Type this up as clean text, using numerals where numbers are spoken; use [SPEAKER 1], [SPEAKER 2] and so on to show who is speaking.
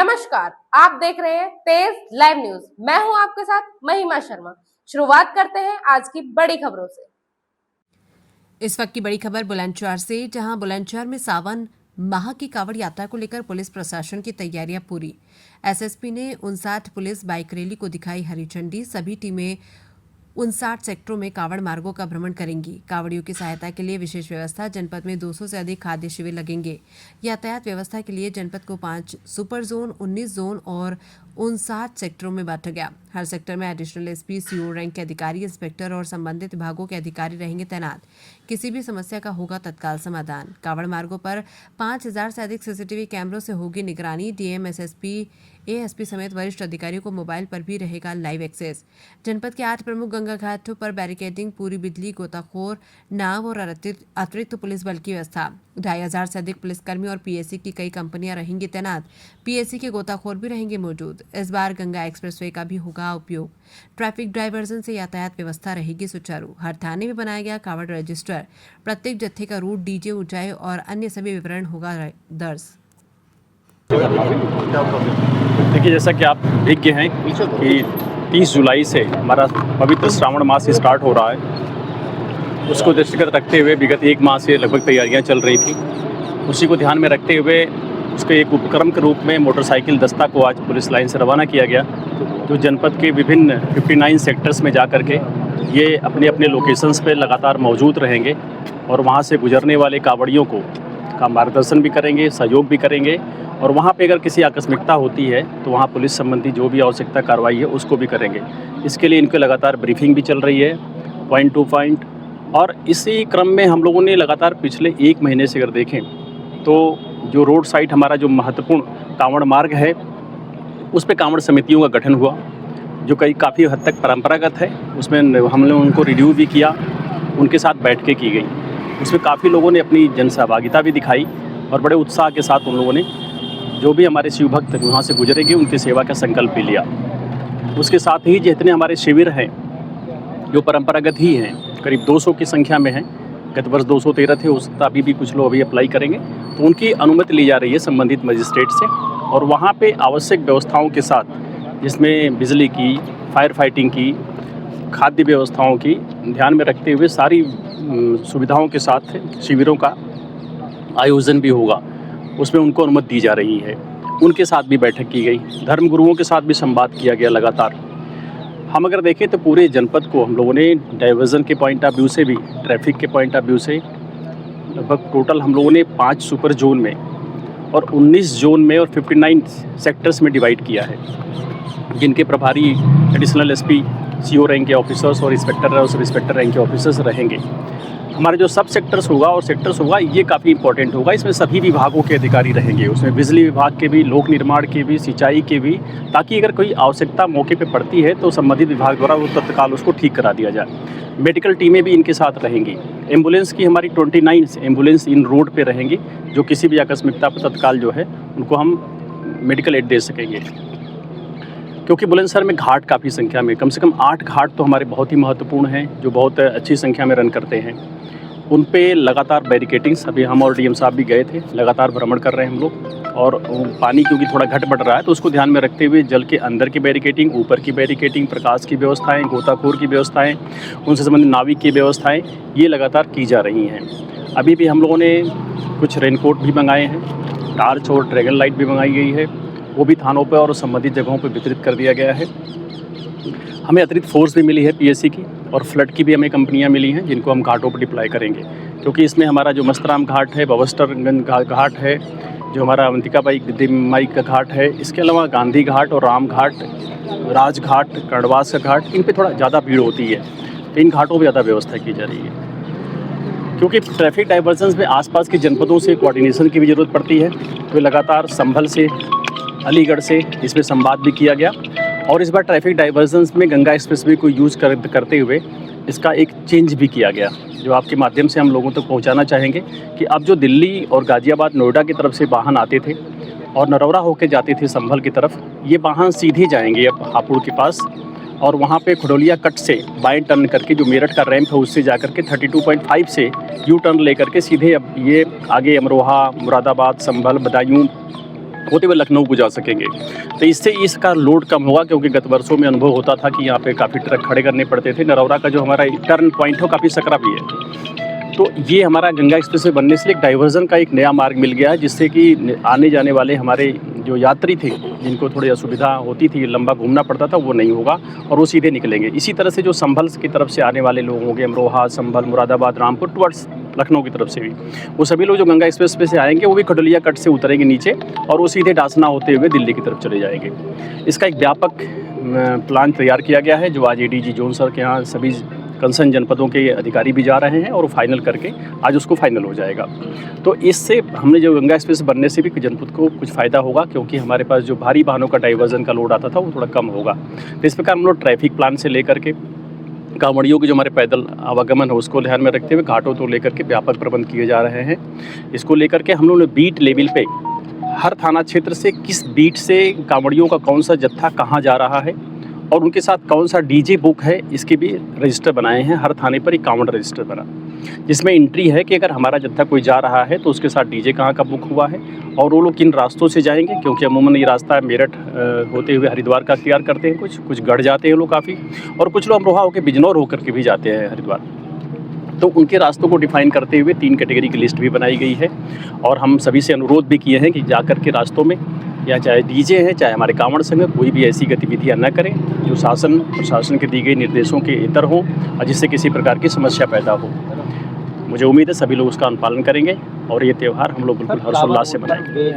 [SPEAKER 1] नमस्कार, आप देख रहे हैं तेज लाइव न्यूज। मैं हूं आपके साथ महिमा शर्मा। शुरुआत करते हैं आज की बड़ी खबरों से।
[SPEAKER 2] इस वक्त की बड़ी खबर बुलंदशहर से, जहां बुलंदशहर में सावन माह की कांवड़ यात्रा को लेकर पुलिस प्रशासन की तैयारियां पूरी। एसएसपी ने 59 पुलिस बाइक रैली को दिखाई हरी झंडी। सभी टीमें 59 सेक्टरों में कांवड़ मार्गों का भ्रमण करेंगी। कांवड़ियों की सहायता के लिए विशेष व्यवस्था। जनपद में 200 से अधिक खाद्य शिविर लगेंगे। यातायात व्यवस्था के लिए जनपद को 5 सुपर जोन, 19 जोन और 59 सेक्टरों में बांटा गया। हर सेक्टर में एडिशनल एसपी, सीओ रैंक के अधिकारी, इंस्पेक्टर और संबंधित विभागों के अधिकारी रहेंगे तैनात। किसी भी समस्या का होगा तत्काल समाधान। कांवड़ मार्गों पर 5000 से अधिक सीसीटीवी कैमरों से होगी निगरानी। डीएम, एसएसपी, एएसपी समेत वरिष्ठ अधिकारियों को मोबाइल पर भी रहेगा लाइव एक्सेस। जनपद के 8 प्रमुख गंगा घाटों पर बैरिकेडिंग, पूरी बिजली, गोताखोर, नाव और अतिरिक्त पुलिस बल की व्यवस्था। 2500 से अधिक पुलिसकर्मी और पीएससी की कई कंपनियां रहेंगी तैनात। पीएससी के गोताखोर भी रहेंगे मौजूद। इस बार गंगा एक्सप्रेसवे का भी होगा उपयोग। ट्रैफिक डायवर्जन से यातायात व्यवस्था रहेगी सुचारू। हर थाने में बनाया गया कांवड़ रजिस्टर। प्रत्येक जत्थे का रूट, डीजे, ऊंचाई और अन्य सभी विवरण होगा दर्ज।
[SPEAKER 3] देखिए, जैसा कि आप विज्ञ हैं कि 30 जुलाई से हमारा पवित्र श्रावण मास स्टार्ट हो रहा है। उसको दृष्टिगत रखते हुए विगत 1 माह से लगभग तैयारियां चल रही थी। उसी को ध्यान में रखते हुए उसके एक उपक्रम के रूप में मोटरसाइकिल दस्ता को आज पुलिस लाइन से रवाना किया गया, जो जनपद के विभिन्न 59 सेक्टर्स में जा कर के ये अपने अपने लोकेशंस पे लगातार मौजूद रहेंगे और वहाँ से गुजरने वाले कांवड़ियों का मार्गदर्शन भी करेंगे, सहयोग भी करेंगे। और वहाँ पे अगर किसी आकस्मिकता होती है तो वहाँ पुलिस संबंधी जो भी आवश्यकता कार्रवाई है उसको भी करेंगे। इसके लिए इनके लगातार ब्रीफिंग भी चल रही है, पॉइंट टू पॉइंट। और इसी क्रम में हम लोगों ने लगातार पिछले 1 महीने से अगर देखें तो जो रोड साइड हमारा जो महत्वपूर्ण कांवड़ मार्ग है उस पर कांवड़ समितियों का गठन हुआ, जो काफ़ी हद तक परंपरागत है। उसमें हमने उनको रिव्यू भी किया, उनके साथ बैठकें की गई। उसमें काफ़ी लोगों ने अपनी जनसहभागिता भी दिखाई और बड़े उत्साह के साथ उन लोगों ने जो भी हमारे शिव भक्त वहाँ से गुजरेंगे उनकी सेवा का संकल्प भी लिया। उसके साथ ही जितने हमारे शिविर हैं जो परंपरागत ही हैं, करीब 200 की संख्या में हैं। गत वर्ष 213 थे, उस अभी भी कुछ लोग अभी अप्लाई करेंगे, तो उनकी अनुमति ली जा रही है संबंधित मजिस्ट्रेट से। और वहाँ पे आवश्यक व्यवस्थाओं के साथ, जिसमें बिजली की, फायर फाइटिंग की, खाद्य व्यवस्थाओं की ध्यान में रखते हुए सारी सुविधाओं के साथ शिविरों का आयोजन भी होगा। उसमें उनको अनुमति दी जा रही है। उनके साथ भी बैठक की गई, धर्मगुरुओं के साथ भी संवाद किया गया लगातार। हम अगर देखें तो पूरे जनपद को हम लोगों ने डाइवर्जन के पॉइंट ऑफ व्यू से भी, ट्रैफिक के पॉइंट ऑफ व्यू से लगभग टोटल हम लोगों ने 5 सुपर जोन में और 19 जोन में और 59 सेक्टर्स में डिवाइड किया है, जिनके प्रभारी एडिशनल एसपी, सीओ रैंक के ऑफिसर्स और इंस्पेक्टर और सब इंस्पेक्टर रैंक के ऑफिसर्स रहेंगे। हमारे जो सब सेक्टर्स होगा और सेक्टर्स होगा, ये काफ़ी इंपॉर्टेंट होगा। इसमें सभी विभागों के अधिकारी रहेंगे, उसमें बिजली विभाग के भी, लोक निर्माण के भी, सिंचाई के भी, ताकि अगर कोई आवश्यकता मौके पे पड़ती है तो संबंधित विभाग द्वारा वो तत्काल उसको ठीक करा दिया जाए। मेडिकल टीमें भी इनके साथ रहेंगी। एम्बुलेंस की हमारी 29 एम्बुलेंस इन रोड पर रहेंगी, जो किसी भी आकस्मिकता पर तत्काल जो है उनको हम मेडिकल एड दे सकेंगे। क्योंकि बुलंदशहर में घाट काफ़ी संख्या में, कम से कम 8 घाट तो हमारे बहुत ही महत्वपूर्ण हैं, जो बहुत अच्छी संख्या में रन करते हैं। उन पे लगातार बैरिकेटिंग्स, अभी हम और डीएम साहब भी गए थे, लगातार भ्रमण कर रहे हैं हम लोग। और पानी क्योंकि थोड़ा घट बढ़ रहा है तो उसको ध्यान में रखते हुए जल के अंदर की बैरिकेटिंग, ऊपर की बैरिकेटिंग, प्रकाश की व्यवस्थाएं, गोताखोर की व्यवस्थाएं, उनसे संबंधित नाविक की व्यवस्थाएं, ये लगातार की जा रही हैं। अभी भी हम लोगों ने कुछ रेनकोट भी मंगाए हैं, टार्च और ड्रैगन लाइट भी मंगाई गई है, वो भी थानों पर और संबंधित जगहों पर वितरित कर दिया गया है। हमें अतिरिक्त फोर्स भी मिली है पीएससी की, और फ्लड की भी हमें कंपनियां मिली हैं, जिनको हम घाटों पर डिप्लॉय करेंगे। क्योंकि इसमें हमारा जो मस्तराम घाट है, बवस्टरगंज घाट है, जो हमारा अवंतिकाबाई माई का घाट है, इसके अलावा गांधी घाट और राम घाट, राज घाट, कर्णवास का घाट, इन पे थोड़ा ज़्यादा भीड़ होती है, तो इन घाटों पर ज़्यादा व्यवस्था की जा रही है। क्योंकि ट्रैफिक डाइवर्जन्स में आसपास के जनपदों से कोऑर्डिनेशन की भी ज़रूरत पड़ती है, तो लगातार संभल से, अलीगढ़ से इसमें संवाद भी किया गया। और इस बार ट्रैफिक डाइवर्जन्स में गंगा एक्सप्रेसवे को यूज़ करते हुए इसका एक चेंज भी किया गया, जो आपके माध्यम से हम लोगों तक पहुंचाना चाहेंगे कि अब जो दिल्ली और गाज़ियाबाद, नोएडा की तरफ से वाहन आते थे और नरौरा होकर जाते थे संभल की तरफ, ये वाहन सीधे जाएंगे अब हापुड़ के पास, और वहाँ पे खडोलिया कट से बाएं टर्न करके जो मेरठ का रैंप है उससे जाकर के 32.5 से यू टर्न लेकर के सीधे अब ये आगे अमरोहा, मुरादाबाद, संभल, बदायूं होते हुए लखनऊ को जा सकेंगे। तो इससे इसका लोड कम होगा, क्योंकि गत वर्षों में अनुभव होता था कि यहाँ पे काफ़ी ट्रक खड़े करने पड़ते थे। नरौरा का जो हमारा टर्न पॉइंट है वो काफ़ी सकरा भी है, तो ये हमारा गंगा एक्सप्रेस वे बनने से एक डाइवर्जन का एक नया मार्ग मिल गया है, जिससे कि आने जाने वाले हमारे जो यात्री थे जिनको थोड़ी असुविधा होती थी, लंबा घूमना पड़ता था, वो नहीं होगा और वो सीधे निकलेंगे। इसी तरह से जो संभल की तरफ से आने वाले लोग होंगे, अमरोहा, संभल, मुरादाबाद, रामपुर टुवर्ड्स लखनऊ की तरफ से भी, वो सभी लोग जो गंगा एक्सप्रेस वे से आएंगे वो भी खडोलिया कट से उतरेंगे नीचे और वो सीधे डासना होते हुए दिल्ली की तरफ चले जाएंगे। इसका एक व्यापक प्लान तैयार किया गया है, जो आज एडीजी जोन सर के यहाँ सभी कंसर्न जनपदों के अधिकारी भी जा रहे हैं और फाइनल करके आज उसको फाइनल हो जाएगा। तो इससे हमने जो गंगा एक्सप्रेस बनने से भी जनपद को कुछ फ़ायदा होगा, क्योंकि हमारे पास जो भारी वाहनों का डाइवर्जन का लोड आता था वो थोड़ा कम होगा। तो इस प्रकार हम लोग ट्रैफिक प्लान से लेकर के कांवड़ियों के जो हमारे पैदल आवागमन है उसको ध्यान में रखते हुए घाटों तो लेकर के व्यापक प्रबंध किए जा रहे हैं। इसको लेकर के हम लोगों ने बीट लेवल पे हर थाना क्षेत्र से किस बीट से कांवड़ियों का कौन सा जत्था कहाँ जा रहा है और उनके साथ कौन सा डीजे बुक है, इसके भी रजिस्टर बनाए हैं। हर थाने पर एक कांवड़ रजिस्टर बना, जिसमें एंट्री है कि अगर हमारा जत्था कोई जा रहा है तो उसके साथ डीजे कहाँ का बुक हुआ है और वो लोग किन रास्तों से जाएंगे, क्योंकि अमूमन ये रास्ता मेरठ होते हुए हरिद्वार का अख्तियार करते हैं, कुछ गढ़ जाते हैं लोग काफ़ी, और कुछ लोग अमरोहा होकर बिजनौर होकर के भी जाते हैं हरिद्वार। तो उनके रास्तों को डिफाइन करते हुए 3 कैटेगरी की लिस्ट भी बनाई गई है और हम सभी से अनुरोध भी किए हैं कि जाकर के रास्तों में या चाहे डीजे हैं चाहे हमारे कांवड़ संघ, कोई भी ऐसी गतिविधियां न करें जो शासन प्रशासन के दिए गए निर्देशों के इतर हो और जिससे किसी प्रकार की समस्या पैदा हो। मुझे उम्मीद है सभी लोग उसका अनुपालन करेंगे और ये त्यौहार हम लोग बिल्कुल हर्षोल्लास से मनाएंगे।